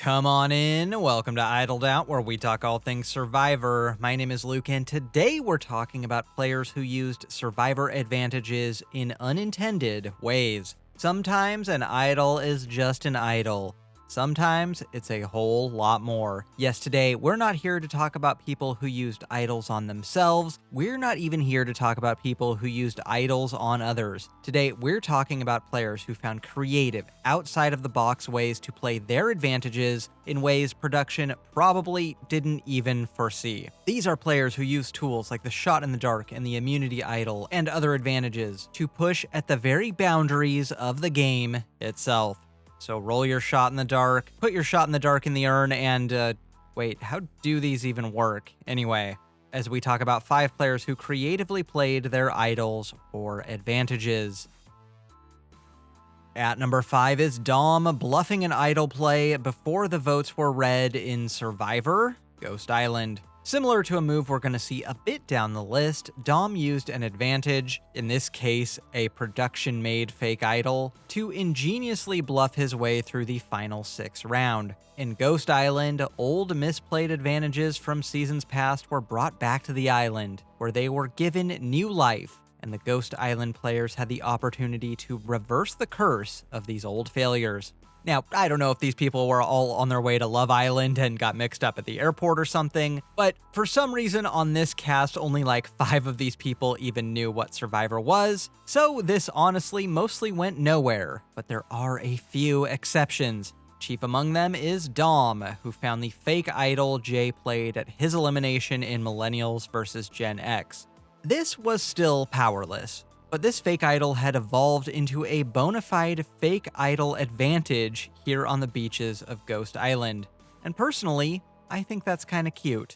Come on in. Welcome to Idled Out, where we talk all things Survivor. My name is Luke, and today we're talking about players who used Survivor advantages in unintended ways. Sometimes an idol is just an idol. Sometimes it's a whole lot more. Yes, today we're not here to talk about people who used idols on themselves. We're not even here to talk about people who used idols on others. Today we're talking about players who found creative, outside of the box ways to play their advantages in ways production probably didn't even foresee. These are players who use tools like the shot in the dark and the immunity idol and other advantages to push at the very boundaries of the game itself. So roll your shot in the dark, put your shot in the dark in the urn, and wait, how do these even work? Anyway, as we talk about 5 players who creatively played their idols for advantages. At number 5 is Dom, bluffing an idol play before the votes were read in Survivor, Ghost Island. Similar to a move we're going to see a bit down the list, Dom used an advantage, in this case a production-made fake idol, to ingeniously bluff his way through the final 6 round. In Ghost Island, old misplayed advantages from seasons past were brought back to the island, where they were given new life, and the Ghost Island players had the opportunity to reverse the curse of these old failures. Now, I don't know if these people were all on their way to Love Island and got mixed up at the airport or something, but for some reason on this cast, only like 5 of these people even knew what Survivor was, so this honestly mostly went nowhere, but there are a few exceptions. Chief among them is Dom, who found the fake idol Jay played at his elimination in Millennials vs. Gen X. This was still powerless, but this fake idol had evolved into a bona fide fake idol advantage here on the beaches of Ghost Island. And personally, I think that's kinda cute.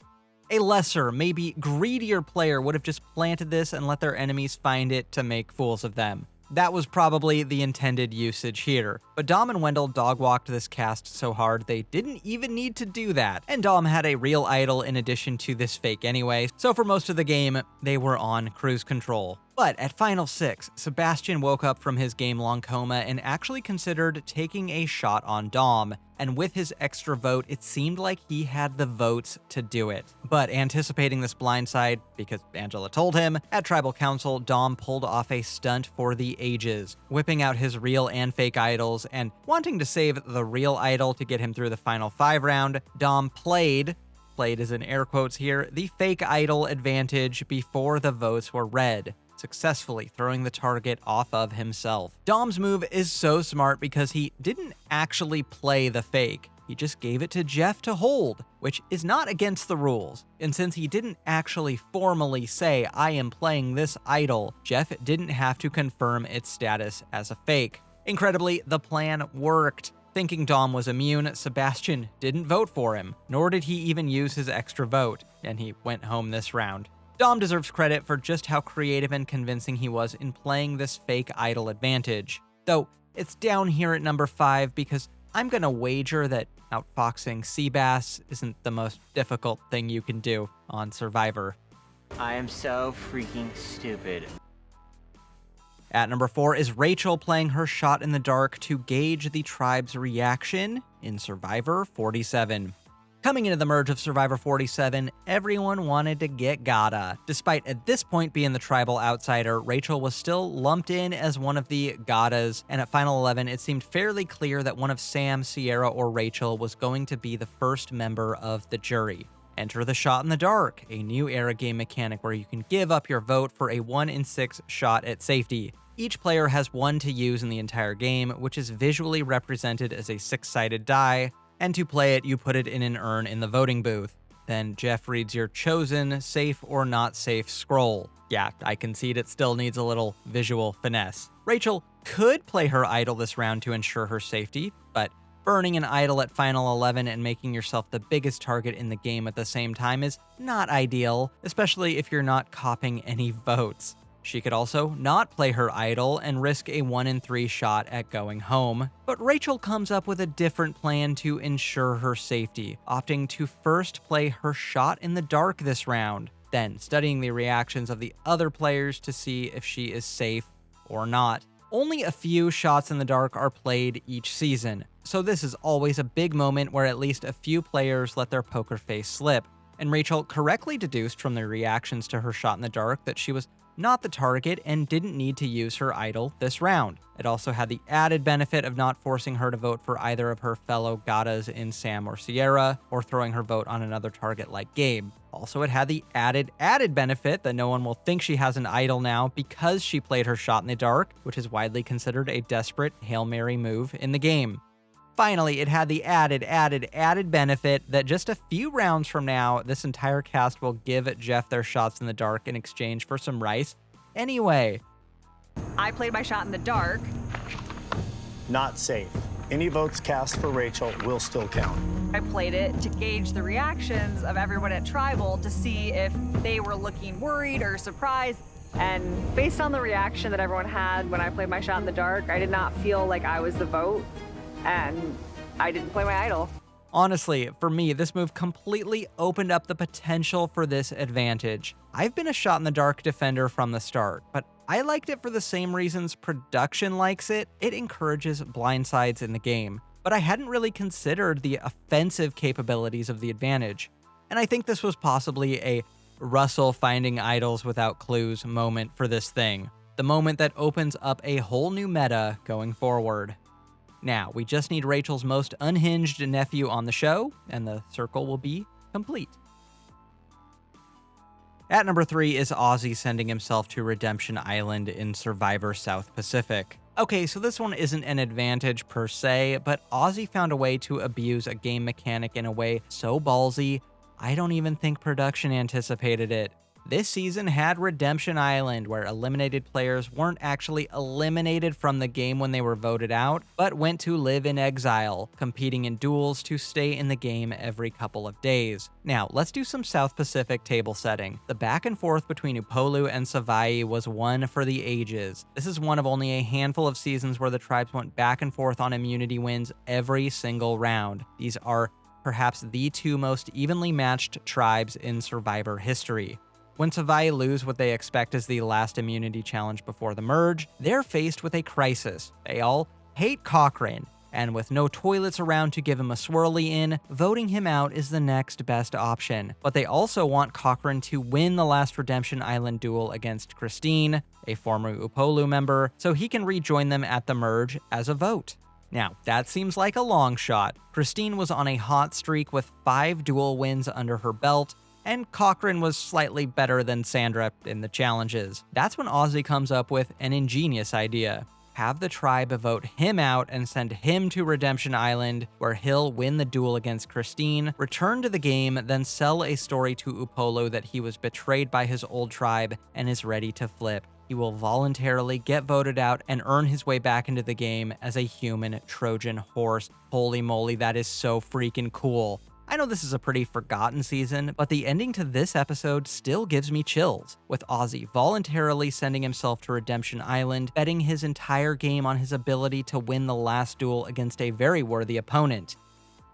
A lesser, maybe greedier player would have just planted this and let their enemies find it to make fools of them. That was probably the intended usage here, but Dom and Wendell dog-walked this cast so hard they didn't even need to do that, and Dom had a real idol in addition to this fake anyway, so for most of the game, they were on cruise control. But at Final 6, Sebastian woke up from his game-long coma and actually considered taking a shot on Dom, and with his extra vote, it seemed like he had the votes to do it. But anticipating this blindside, because Angela told him, at Tribal Council, Dom pulled off a stunt for the ages, whipping out his real and fake idols, and wanting to save the real idol to get him through the final 5 round, Dom played is in air quotes here, the fake idol advantage before the votes were read, successfully throwing the target off of himself. Dom's move is so smart because he didn't actually play the fake. He just gave it to Jeff to hold, which is not against the rules. And since he didn't actually formally say, "I am playing this idol," Jeff didn't have to confirm its status as a fake. Incredibly, the plan worked. Thinking Dom was immune, Sebastian didn't vote for him, nor did he even use his extra vote, and he went home this round. Dom deserves credit for just how creative and convincing he was in playing this fake idol advantage. Though, it's down here at number 5 because I'm gonna wager that outfoxing Seabass isn't the most difficult thing you can do on Survivor. I am so freaking stupid. At number 4 is Rachel playing her shot in the dark to gauge the tribe's reaction in Survivor 47. Coming into the merge of Survivor 47, everyone wanted to get Gata. Despite at this point being the tribal outsider, Rachel was still lumped in as one of the Gatas, and at Final 11, it seemed fairly clear that one of Sam, Sierra, or Rachel was going to be the first member of the jury. Enter the shot in the dark, a new era game mechanic where you can give up your vote for a 1 in 6 shot at safety. Each player has 1 to use in the entire game, which is visually represented as a 6-sided die, and to play it, you put it in an urn in the voting booth. Then Jeff reads your chosen, safe or not safe scroll. Yeah, I concede it still needs a little visual finesse. Rachel could play her idol this round to ensure her safety, but burning an idol at Final 11 and making yourself the biggest target in the game at the same time is not ideal, especially if you're not copping any votes. She could also not play her idol and risk a 1 in 3 shot at going home, but Rachel comes up with a different plan to ensure her safety, opting to first play her shot in the dark this round, then studying the reactions of the other players to see if she is safe or not. Only a few shots in the dark are played each season, so this is always a big moment where at least a few players let their poker face slip, and Rachel correctly deduced from the reactions to her shot in the dark that she was not the target and didn't need to use her idol this round. It also had the added benefit of not forcing her to vote for either of her fellow Gattas in Sam or Sierra, or throwing her vote on another target like Gabe. Also, it had the added benefit that no one will think she has an idol now because she played her shot in the dark, which is widely considered a desperate Hail Mary move in the game. Finally, it had the added benefit that just a few rounds from now, this entire cast will give Jeff their shots in the dark in exchange for some rice anyway. I played my shot in the dark. Not safe. Any votes cast for Rachel will still count. I played it to gauge the reactions of everyone at Tribal to see if they were looking worried or surprised. And based on the reaction that everyone had when I played my shot in the dark, I did not feel like I was the vote, and I didn't play my idol. Honestly, for me, this move completely opened up the potential for this advantage. I've been a shot in the dark defender from the start, but I liked it for the same reasons production likes it. It encourages blindsides in the game, but I hadn't really considered the offensive capabilities of the advantage. And I think this was possibly a Russell finding idols without clues moment for this thing. The moment that opens up a whole new meta going forward. Now, we just need Rachel's most unhinged nephew on the show, and the circle will be complete. At number 3 is Aussie sending himself to Redemption Island in Survivor South Pacific. Okay, so this one isn't an advantage per se, but Aussie found a way to abuse a game mechanic in a way so ballsy, I don't even think production anticipated it. This season had Redemption Island, where eliminated players weren't actually eliminated from the game when they were voted out, but went to live in exile, competing in duels to stay in the game every couple of days. Now, let's do some South Pacific table setting. The back and forth between Upolu and Savai'i was one for the ages. This is one of only a handful of seasons where the tribes went back and forth on immunity wins every single round. These are perhaps the two most evenly matched tribes in Survivor history. When Savai'i lose what they expect is the last immunity challenge before the merge, they're faced with a crisis. They all hate Cochrane, and with no toilets around to give him a swirly in, voting him out is the next best option. But they also want Cochrane to win the last Redemption Island duel against Christine, a former Upolu member, so he can rejoin them at the merge as a vote. Now, that seems like a long shot. Christine was on a hot streak with 5 duel wins under her belt, and Cochrane was slightly better than Sandra in the challenges. That's when Aussie comes up with an ingenious idea. Have the tribe vote him out and send him to Redemption Island, where he'll win the duel against Christine, return to the game, then sell a story to Upolu that he was betrayed by his old tribe and is ready to flip. He will voluntarily get voted out and earn his way back into the game as a human Trojan horse. Holy moly, that is so freaking cool. I know this is a pretty forgotten season, but the ending to this episode still gives me chills, with Aussie voluntarily sending himself to Redemption Island, betting his entire game on his ability to win the last duel against a very worthy opponent,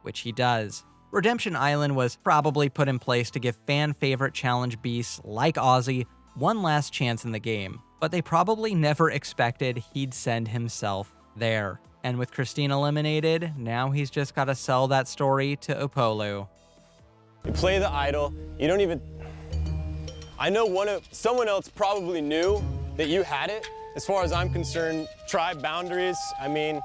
which he does. Redemption Island was probably put in place to give fan-favorite challenge beasts like Aussie one last chance in the game, but they probably never expected he'd send himself there. And with Christine eliminated, now he's just got to sell that story to Upolu. You play the idol, you don't even... I know someone else probably knew that you had it. As far as I'm concerned, tribe boundaries, I mean,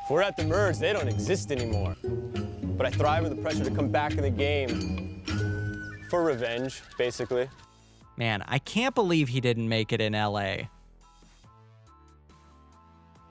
if we're at the merge, they don't exist anymore. But I thrive with the pressure to come back in the game for revenge, basically. Man, I can't believe he didn't make it in LA.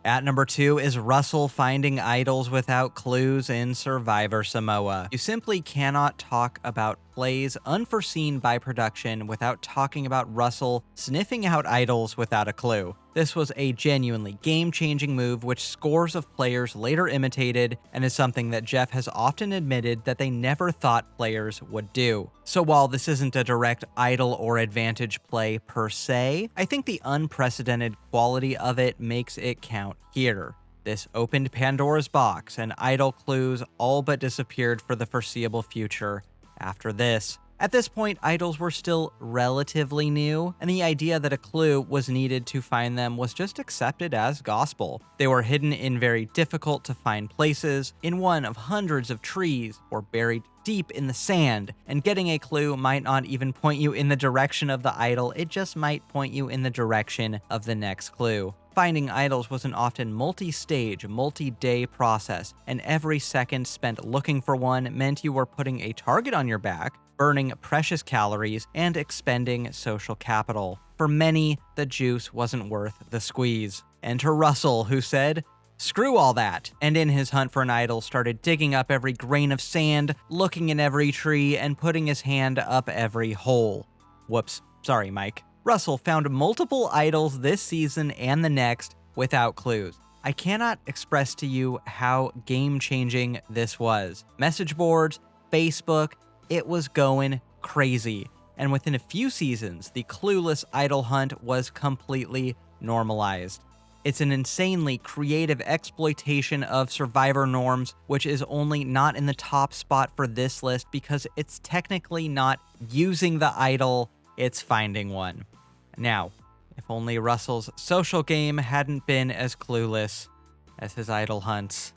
At number 2 is Russell finding idols without clues in Survivor Samoa. You simply cannot talk about plays unforeseen by production without talking about Russell sniffing out idols without a clue. This was a genuinely game-changing move which scores of players later imitated, and is something that Jeff has often admitted that they never thought players would do. So while this isn't a direct idol or advantage play per se, I think the unprecedented quality of it makes it count here. This opened Pandora's box, and idol clues all but disappeared for the foreseeable future after this. At this point, idols were still relatively new, and the idea that a clue was needed to find them was just accepted as gospel. They were hidden in very difficult to find places, in one of hundreds of trees, or buried deep in the sand, and getting a clue might not even point you in the direction of the idol, it just might point you in the direction of the next clue. Finding idols was an often multi-stage, multi-day process, and every second spent looking for one meant you were putting a target on your back, burning precious calories, and expending social capital. For many, the juice wasn't worth the squeeze. Enter Russell, who said, "Screw all that," and in his hunt for an idol started digging up every grain of sand, looking in every tree, and putting his hand up every hole. Whoops, sorry, Mike. Russell found multiple idols this season and the next without clues. I cannot express to you how game-changing this was. Message boards, Facebook, it was going crazy. And within a few seasons, the clueless idol hunt was completely normalized. It's an insanely creative exploitation of Survivor norms, which is only not in the top spot for this list because it's technically not using the idol, it's finding one. Now, if only Russell's social game hadn't been as clueless as his idol hunts.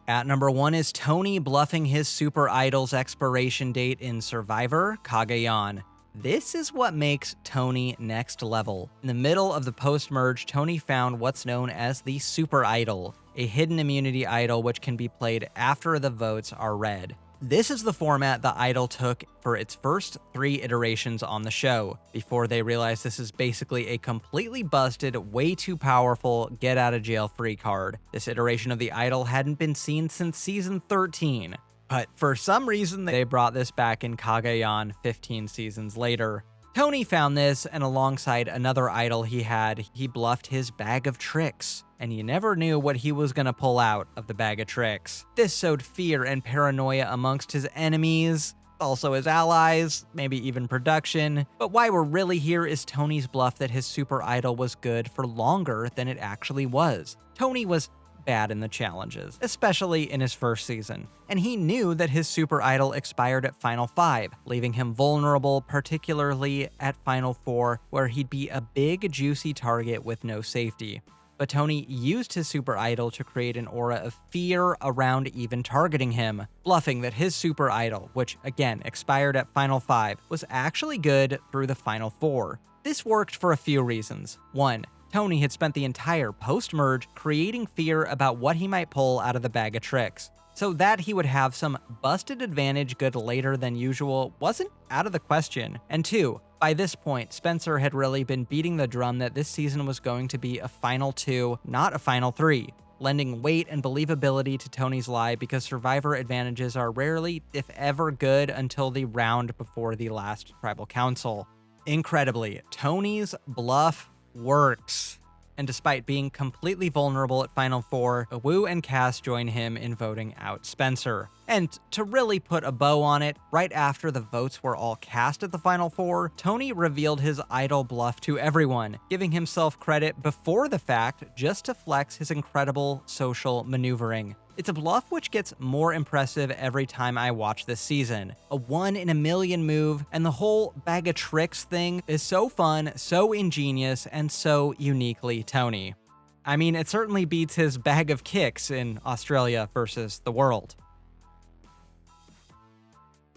At number 1 is Tony bluffing his super idol's expiration date in Survivor, Cagayan. This is what makes Tony next level. In the middle of the post-merge, Tony found what's known as the Super Idol, a hidden immunity idol which can be played after the votes are read. This is the format the idol took for its first 3 iterations on the show, before they realized this is basically a completely busted, way too powerful, get-out-of-jail-free card. This iteration of the idol hadn't been seen since season 13. But for some reason, they brought this back in Cagayan 15 seasons later. Tony found this, and alongside another idol he had, he bluffed his bag of tricks. And you never knew what he was gonna pull out of the bag of tricks. This sowed fear and paranoia amongst his enemies, also his allies, maybe even production. But why we're really here is Tony's bluff that his super idol was good for longer than it actually was. Tony was bad in the challenges, especially in his first season. And he knew that his super idol expired at Final 5, leaving him vulnerable, particularly at Final 4, where he'd be a big, juicy target with no safety. But Tony used his super idol to create an aura of fear around even targeting him, bluffing that his super idol, which again expired at Final 5, was actually good through the Final 4. This worked for a few reasons. 1. Tony had spent the entire post-merge creating fear about what he might pull out of the bag of tricks. So that he would have some busted advantage good later than usual wasn't out of the question. And 2, by this point, Spencer had really been beating the drum that this season was going to be a Final 2, not a Final 3, lending weight and believability to Tony's lie because Survivor advantages are rarely, if ever, good until the round before the last Tribal Council. Incredibly, Tony's bluff works. And despite being completely vulnerable at Final 4, Wu and Cass join him in voting out Spencer. And to really put a bow on it, right after the votes were all cast at the Final 4, Tony revealed his idol bluff to everyone, giving himself credit before the fact just to flex his incredible social maneuvering. It's a bluff which gets more impressive every time I watch this season. A 1 in a million move, and the whole bag of tricks thing is so fun, so ingenious, and so uniquely Tony. I mean, it certainly beats his bag of kicks in Australia versus the world.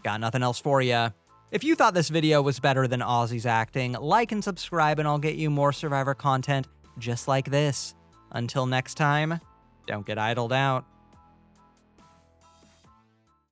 Got nothing else for ya. If you thought this video was better than Aussie's acting, like and subscribe and I'll get you more Survivor content just like this. Until next time, don't get idled out.